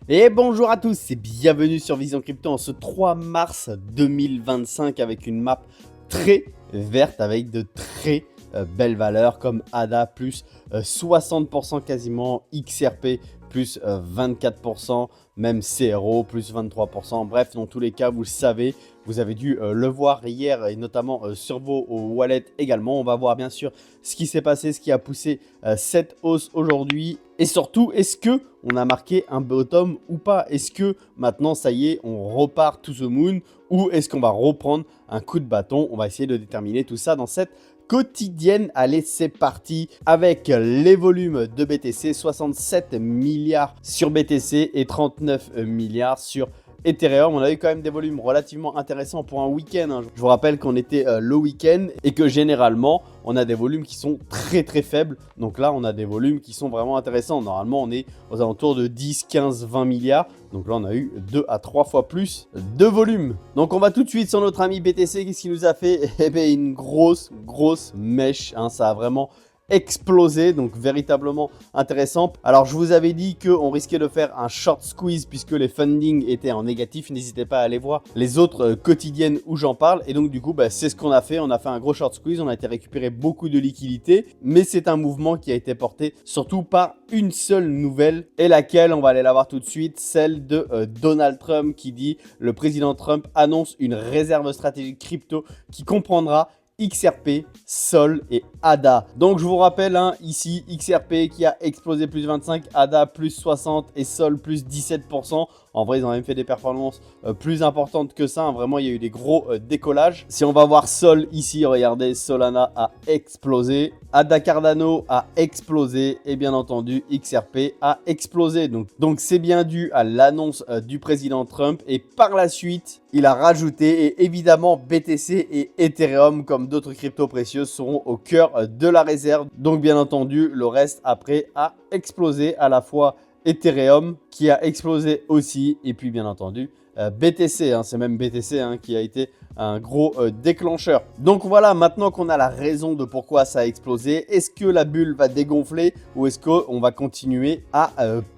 Et bonjour à tous et bienvenue sur Vision Crypto en ce 3 mars 2025 avec une map très verte avec de très belles valeurs comme ADA plus 60% quasiment, XRP plus 24%, même CRO plus 23%. Bref, dans tous les cas, vous le savez, vous avez dû le voir hier et notamment sur vos wallets également. On va voir bien sûr ce qui s'est passé, ce qui a poussé cette hausse aujourd'hui. Et surtout, est-ce que on a marqué un bottom ou pas? Est-ce que maintenant, ça y est, on repart to the moon ou est-ce qu'on va reprendre un coup de bâton? On va essayer de déterminer tout ça dans cette quotidienne. Allez, c'est parti avec les volumes de BTC, 67 milliards sur BTC et 39 milliards sur Ethereum. On a eu quand même des volumes relativement intéressants pour un week-end, hein. Je vous rappelle qu'on était le week-end et que généralement, on a des volumes qui sont très faibles. Donc là, on a des volumes qui sont vraiment intéressants. Normalement, on est aux alentours de 10, 15, 20 milliards. Donc là, on a eu 2 à 3 fois plus de volume. Donc on va tout de suite sur notre ami BTC. Qu'est-ce qu'il nous a fait? Eh bien, une grosse mèche, hein. Ça a vraiment explosé, donc véritablement intéressant. Alors je vous avais dit qu'on risquait de faire un short squeeze puisque les fundings étaient en négatif. N'hésitez pas à aller voir les autres quotidiennes où j'en parle. Et donc du coup, c'est ce qu'on a fait. On a fait un gros short squeeze, on a été récupérer beaucoup de liquidités. Mais c'est un mouvement qui a été porté surtout par une seule nouvelle. Et laquelle, on va aller la voir tout de suite, celle de Donald Trump qui dit: le président Trump annonce une réserve stratégique crypto qui comprendra XRP, Sol et ADA. Donc je vous rappelle, hein, ici XRP qui a explosé plus 25, ADA plus 60 et Sol plus 17%. En vrai, ils ont même fait des performances plus importantes que ça, hein. Vraiment, il y a eu des gros décollages. Si on va voir Sol ici, regardez, Solana a explosé, ADA Cardano a explosé et bien entendu XRP a explosé. Donc c'est bien dû à l'annonce du président Trump et par la suite, il a rajouté, et évidemment BTC et Ethereum comme d'autres cryptos précieuses seront au cœur de la réserve. Donc bien entendu, le reste après a explosé, à la fois Ethereum qui a explosé aussi et puis bien entendu BTC, hein, c'est même BTC hein, qui a été un gros déclencheur. Donc voilà, maintenant qu'on a la raison de pourquoi ça a explosé, est-ce que la bulle va dégonfler ou est-ce qu'on va continuer à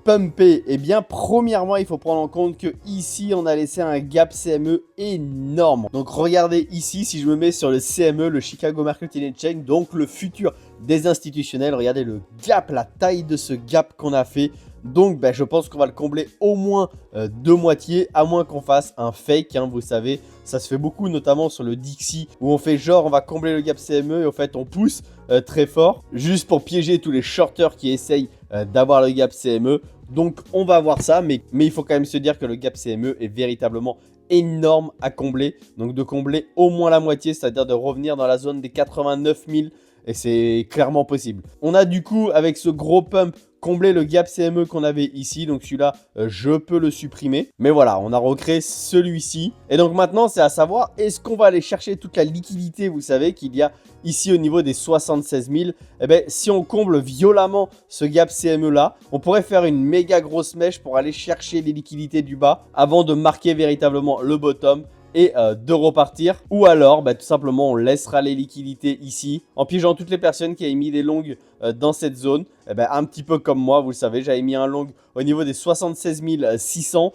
pumper? Eh bien, premièrement, il faut prendre en compte que ici, on a laissé un gap CME énorme. Donc regardez ici, si je me mets sur le CME, le Chicago Mercantile Exchange, donc le futur des institutionnels, regardez le gap, la taille de ce gap qu'on a fait. Donc je pense qu'on va le combler au moins de moitié, à moins qu'on fasse un fake, hein, vous savez, ça se fait beaucoup notamment sur le Dixie où on fait genre on va combler le gap CME et en fait on pousse très fort juste pour piéger tous les shorters qui essayent d'avoir le gap CME. Donc on va voir ça, mais il faut quand même se dire que le gap CME est véritablement énorme à combler. Donc de combler au moins la moitié, c'est-à-dire de revenir dans la zone des 89 000 et c'est clairement possible. On a du coup avec ce gros pump combler le gap CME qu'on avait ici. Donc celui-là, je peux le supprimer. Mais voilà, on a recréé celui-ci. Et donc maintenant, c'est à savoir, est-ce qu'on va aller chercher toute la liquidité, vous savez, qu'il y a ici au niveau des 76 000. Eh bien, si on comble violemment ce gap CME-là, on pourrait faire une méga grosse mèche pour aller chercher les liquidités du bas avant de marquer véritablement le bottom et de repartir. Ou alors, tout simplement, on laissera les liquidités ici en piégeant toutes les personnes qui avaient mis des longues dans cette zone. Un petit peu comme moi, vous le savez, j'avais mis un long au niveau des 76 600.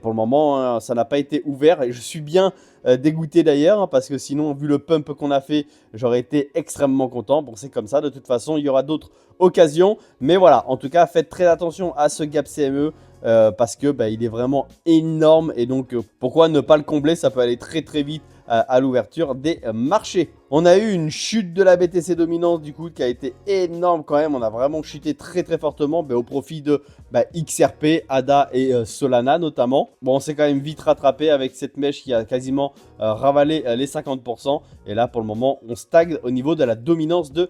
Pour le moment, hein, ça n'a pas été ouvert et je suis bien dégoûté d'ailleurs, hein, parce que sinon, vu le pump qu'on a fait, j'aurais été extrêmement content. Bon, c'est comme ça, de toute façon, il y aura d'autres occasions. Mais voilà, en tout cas, faites très attention à ce gap CME. Parce que il est vraiment énorme et donc pourquoi ne pas le combler? Ça peut aller très vite à l'ouverture des marchés. On a eu une chute de la BTC dominance du coup qui a été énorme quand même. On a vraiment chuté très fortement au profit de XRP, ADA et Solana notamment. Bon, on s'est quand même vite rattrapé avec cette mèche qui a quasiment ravalé les 50%. Et là pour le moment on stagne au niveau de la dominance de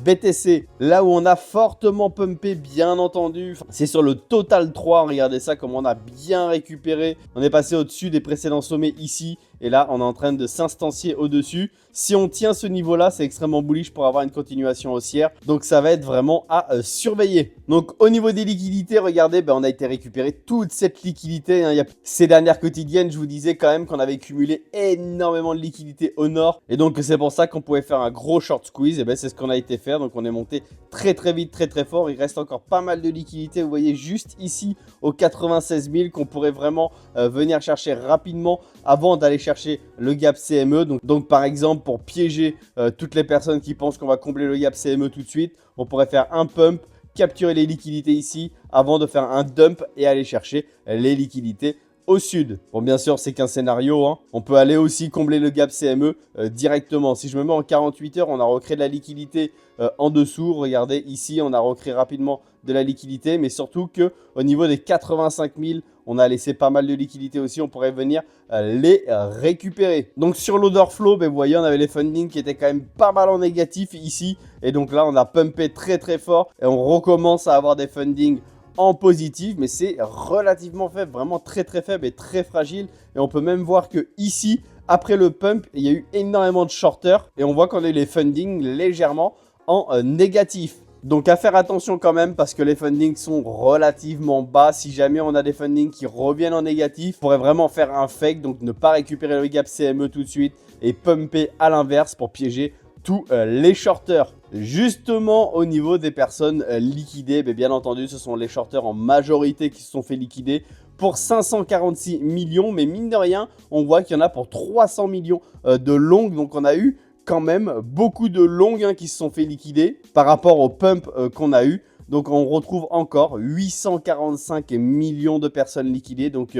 BTC. Là où on a fortement pumpé bien entendu, c'est sur le Total 3. Regardez ça, comme on a bien récupéré. On est passé au-dessus des précédents sommets ici. Et là, on est en train de s'instancier au-dessus. Si on tient ce niveau-là, c'est extrêmement bullish pour avoir une continuation haussière. Donc, ça va être vraiment à surveiller. Donc, au niveau des liquidités, regardez, on a été récupérer toute cette liquidité. Hein. Ces dernières quotidiennes, je vous disais quand même qu'on avait cumulé énormément de liquidités au nord. Et donc, c'est pour ça qu'on pouvait faire un gros short squeeze. Et c'est ce qu'on a été faire. Donc, on est monté très vite, très fort. Il reste encore pas mal de liquidités. Vous voyez juste ici aux 96 000 qu'on pourrait vraiment venir chercher rapidement avant d'aller chercher le gap CME. Donc par exemple, pour piéger toutes les personnes qui pensent qu'on va combler le gap CME tout de suite, on pourrait faire un pump, capturer les liquidités ici avant de faire un dump et aller chercher les liquidités au sud. Bon, bien sûr, c'est qu'un scénario. Hein. On peut aller aussi combler le gap CME directement. Si je me mets en 48 heures, on a recréé de la liquidité en dessous. Regardez, ici, on a recréé rapidement de la liquidité. Mais surtout qu'au niveau des 85 000, on a laissé pas mal de liquidité aussi. On pourrait venir les récupérer. Donc, sur l'order flow, vous voyez, on avait les fundings qui étaient quand même pas mal en négatif ici. Et donc là, on a pumpé très fort. Et on recommence à avoir des fundings en positif, mais c'est relativement faible, vraiment très faible et très fragile. Et on peut même voir que ici, après le pump, il y a eu énormément de shorters et on voit qu'on a eu les fundings légèrement en négatif. Donc à faire attention quand même parce que les fundings sont relativement bas. Si jamais on a des fundings qui reviennent en négatif, on pourrait vraiment faire un fake, donc ne pas récupérer le gap CME tout de suite et pumper à l'inverse pour piéger tous les shorters. Justement, au niveau des personnes liquidées, bien entendu, ce sont les shorters en majorité qui se sont fait liquider pour 546 millions. Mais mine de rien, on voit qu'il y en a pour 300 millions de longues. Donc, on a eu quand même beaucoup de longues qui se sont fait liquider par rapport au pump qu'on a eu. Donc, on retrouve encore 845 millions de personnes liquidées. Donc,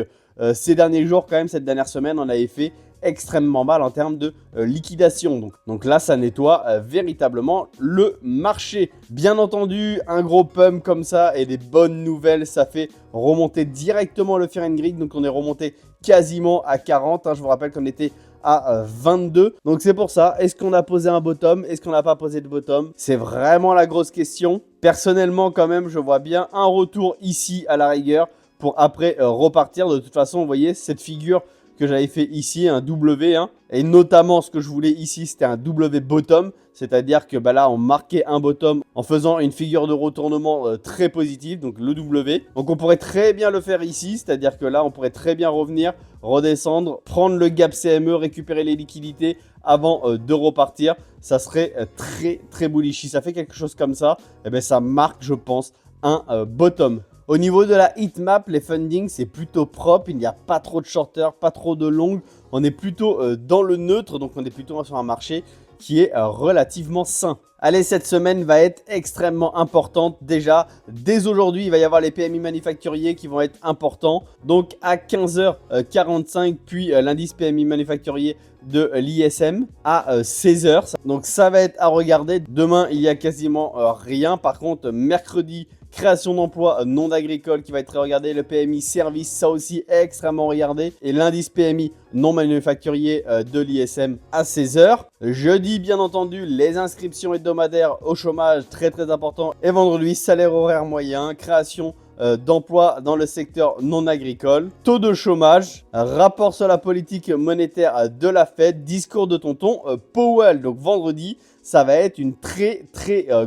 ces derniers jours, quand même, cette dernière semaine, on avait fait extrêmement mal en termes de liquidation. Donc là, ça nettoie véritablement le marché. Bien entendu, un gros pump comme ça et des bonnes nouvelles, ça fait remonter directement le Fear and Greed. Donc on est remonté quasiment à 40. Hein. Je vous rappelle qu'on était à 22. Donc c'est pour ça. Est-ce qu'on a posé un bottom? Est-ce qu'on n'a pas posé de bottom? C'est vraiment la grosse question. Personnellement, quand même, je vois bien un retour ici à la rigueur pour après repartir. De toute façon, vous voyez, cette figure que j'avais fait ici, un W, hein, et notamment ce que je voulais ici, c'était un W bottom, c'est-à-dire que là, on marquait un bottom en faisant une figure de retournement très positive, donc le W. Donc on pourrait très bien le faire ici, c'est-à-dire que là, on pourrait très bien revenir, redescendre, prendre le gap CME, récupérer les liquidités avant de repartir. Ça serait très bullish. Si ça fait quelque chose comme ça, ça marque, je pense, un bottom. Au niveau de la heatmap, les fundings, c'est plutôt propre. Il n'y a pas trop de shorters, pas trop de longues. On est plutôt dans le neutre, donc on est plutôt sur un marché qui est relativement sain. Allez, cette semaine va être extrêmement importante. Déjà, dès aujourd'hui, il va y avoir les PMI manufacturiers qui vont être importants. Donc, à 15h45, puis l'indice PMI manufacturier de l'ISM à 16h. Donc, ça va être à regarder. Demain, il n'y a quasiment rien. Par contre, mercredi, création d'emplois non agricoles qui va être regardé, le PMI service, ça aussi extrêmement regardé, et l'indice PMI non manufacturier de l'ISM à 16h. Jeudi, bien entendu, les inscriptions hebdomadaires au chômage, très important. Et vendredi, salaire horaire moyen, création d'emplois dans le secteur non agricole, taux de chômage, rapport sur la politique monétaire de la Fed, discours de tonton Powell. Donc vendredi, ça va être une très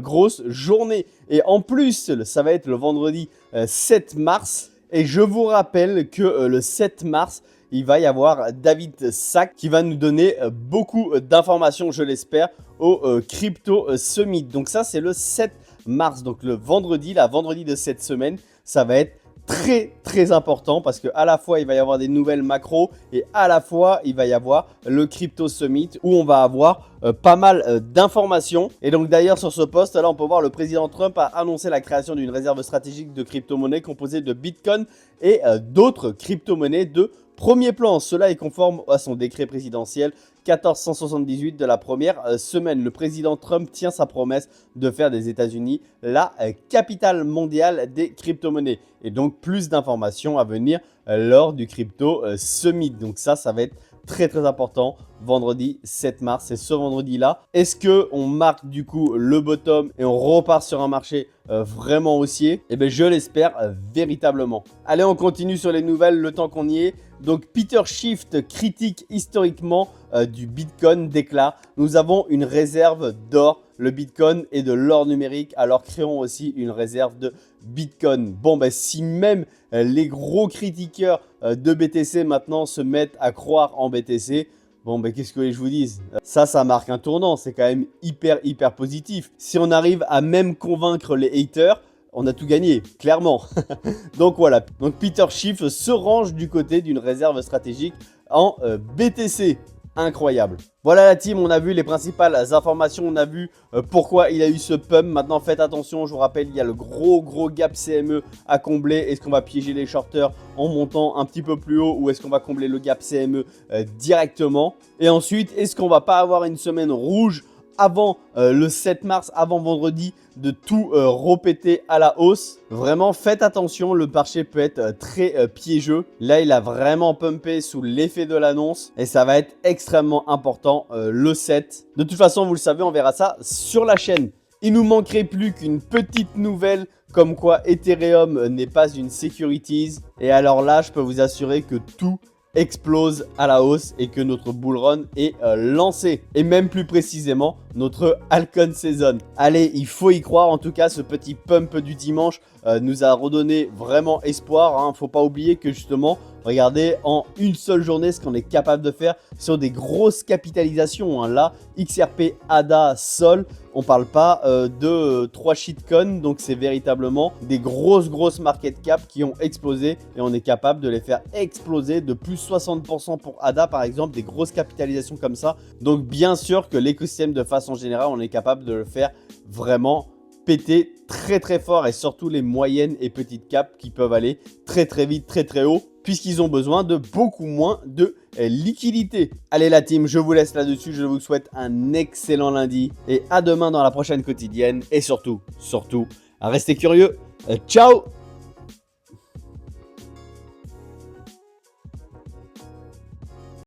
grosse journée. Et en plus, ça va être le vendredi 7 mars. Et je vous rappelle que le 7 mars, il va y avoir David Sacks qui va nous donner beaucoup d'informations, je l'espère, au Crypto Summit. Donc ça, c'est le 7 mars. Donc le vendredi, la vendredi de cette semaine, ça va être très important parce que à la fois il va y avoir des nouvelles macros et à la fois il va y avoir le Crypto Summit où on va avoir pas mal d'informations. Et donc d'ailleurs sur ce post là on peut voir le président Trump a annoncé la création d'une réserve stratégique de crypto-monnaies composée de Bitcoin et d'autres crypto-monnaies de premier plan. Cela est conforme à son décret présidentiel 1478 de la première semaine. Le président Trump tient sa promesse de faire des États-Unis la capitale mondiale des crypto-monnaies. Et donc plus d'informations à venir lors du Crypto Summit. Donc ça va être très très important. Vendredi 7 mars, c'est ce vendredi-là. Est-ce qu'on marque du coup le bottom et on repart sur un marché vraiment haussier? Eh bien, je l'espère véritablement. Allez, on continue sur les nouvelles le temps qu'on y est. Donc, Peter Schiff, critique historiquement du Bitcoin, déclare: nous avons une réserve d'or, le Bitcoin et de l'or numérique, alors créons aussi une réserve de Bitcoin. Bon, ben, si même les gros critiqueurs de BTC maintenant se mettent à croire en BTC, bon, ben, qu'est-ce que je vous dise? Ça marque un tournant. C'est quand même hyper positif. Si on arrive à même convaincre les haters, on a tout gagné, clairement. Donc voilà. Donc Peter Schiff se range du côté d'une réserve stratégique en BTC. Incroyable. Voilà la team, on a vu les principales informations, on a vu pourquoi il a eu ce pump. Maintenant faites attention, je vous rappelle, il y a le gros gap CME à combler. Est-ce qu'on va piéger les shorters en montant un petit peu plus haut ou est-ce qu'on va combler le gap CME directement? Et ensuite, est-ce qu'on va pas avoir une semaine rouge avant le 7 mars, avant vendredi, de tout repéter à la hausse? Vraiment, faites attention, le marché peut être très piégeux. Là, il a vraiment pumpé sous l'effet de l'annonce et ça va être extrêmement important le 7. De toute façon, vous le savez, on verra ça sur la chaîne. Il nous manquerait plus qu'une petite nouvelle comme quoi Ethereum n'est pas une securities. Et alors là, je peux vous assurer que tout explose à la hausse et que notre bull run est lancé. Et même plus précisément, notre Alcon Season. Allez, il faut y croire. En tout cas, ce petit pump du dimanche nous a redonné vraiment espoir. Hein. Faut pas oublier que justement, regardez, en une seule journée, ce qu'on est capable de faire sur des grosses capitalisations. Hein. Là, XRP, ADA, Sol, on parle pas de 3 shitcoins. Donc, c'est véritablement des grosses market cap qui ont explosé. Et on est capable de les faire exploser de plus 60% pour ADA, par exemple, des grosses capitalisations comme ça. Donc, bien sûr que l'écosystème de façon générale, on est capable de le faire vraiment péter très fort et surtout les moyennes et petites caps qui peuvent aller très vite, très haut puisqu'ils ont besoin de beaucoup moins de liquidité. Allez la team, je vous laisse là-dessus, je vous souhaite un excellent lundi et à demain dans la prochaine quotidienne et surtout, restez curieux. Ciao!